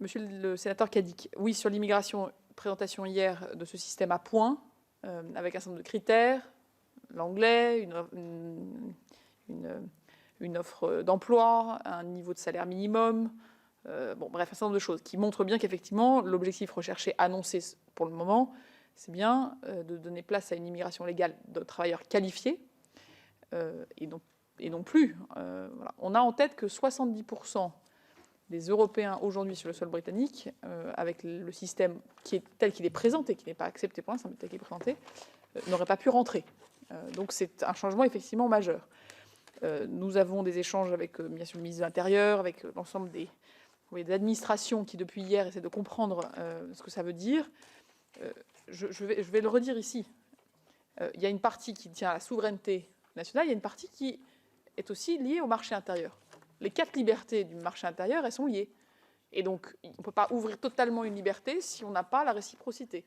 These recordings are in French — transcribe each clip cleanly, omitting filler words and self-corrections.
Monsieur le sénateur Cadic, oui, sur l'immigration, présentation hier de ce système à points, avec un certain nombre de critères, l'anglais, une offre d'emploi, un niveau de salaire minimum, bon, bref, un certain nombre de choses qui montrent bien qu'effectivement, l'objectif recherché, annoncé pour le moment, c'est bien de donner place à une immigration légale de travailleurs qualifiés et non plus. Voilà. On a en tête que 70% des Européens aujourd'hui sur le sol britannique, avec le système tel qu'il est présenté, qui n'est pas accepté pour l'instant, mais tel qu'il est présenté, n'auraient pas pu rentrer. Donc c'est un changement effectivement majeur. Nous avons des échanges avec bien sûr le ministre de l'Intérieur, avec l'ensemble des administrations qui depuis hier essaient de comprendre ce que ça veut dire. Je vais le redire ici. Il y a une partie qui tient à la souveraineté nationale, il y a une partie qui est aussi liée au marché intérieur. Les 4 libertés du marché intérieur, elles sont liées. Et donc, on ne peut pas ouvrir totalement une liberté si on n'a pas la réciprocité.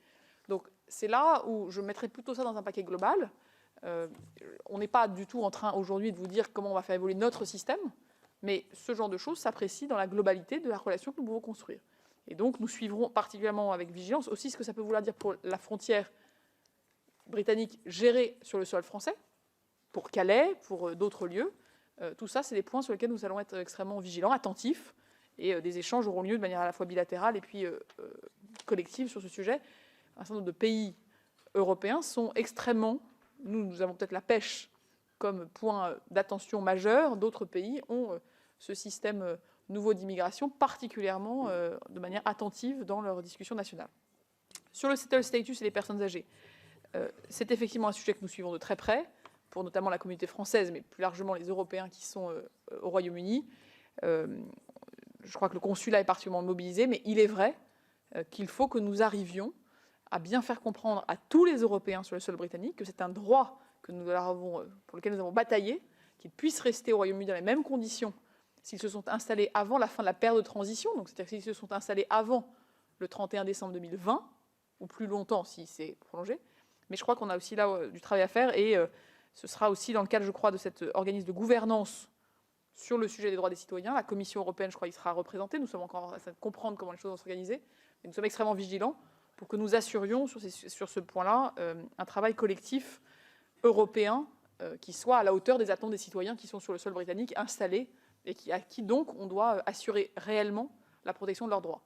Donc, c'est là où je mettrais plutôt ça dans un paquet global. On n'est pas du tout en train aujourd'hui de vous dire comment on va faire évoluer notre système, mais ce genre de choses s'apprécie dans la globalité de la relation que nous pouvons construire. Et donc, nous suivrons particulièrement avec vigilance aussi ce que ça peut vouloir dire pour la frontière britannique gérée sur le sol français, pour Calais, pour d'autres lieux. Tout ça, c'est des points sur lesquels nous allons être extrêmement vigilants, attentifs, et des échanges auront lieu de manière à la fois bilatérale et puis collective sur ce sujet. Un certain nombre de pays européens sont extrêmement... Nous avons peut-être la pêche comme point d'attention majeur. D'autres pays ont ce système nouveau d'immigration particulièrement de manière attentive dans leurs discussions nationales. Sur le settle status et les personnes âgées, c'est effectivement un sujet que nous suivons de très près, pour notamment la communauté française, mais plus largement les Européens qui sont au Royaume-Uni. Je crois que le consulat est particulièrement mobilisé, mais il est vrai qu'il faut que nous arrivions à bien faire comprendre à tous les Européens sur le sol britannique que c'est un droit que nous avons, pour lequel nous avons bataillé, qu'ils puissent rester au Royaume-Uni dans les mêmes conditions s'ils se sont installés avant la fin de la période de transition, donc c'est-à-dire s'ils se sont installés avant le 31 décembre 2020, ou plus longtemps si c'est prolongé. Mais je crois qu'on a aussi là du travail à faire, et ce sera aussi dans le cadre, je crois, de cet organisme de gouvernance sur le sujet des droits des citoyens. La Commission européenne, je crois, y sera représentée. Nous sommes encore en train de comprendre comment les choses vont s'organiser. Mais nous sommes extrêmement vigilants pour que nous assurions sur ce point-là un travail collectif européen qui soit à la hauteur des attentes des citoyens qui sont sur le sol britannique installés et à qui donc on doit assurer réellement la protection de leurs droits.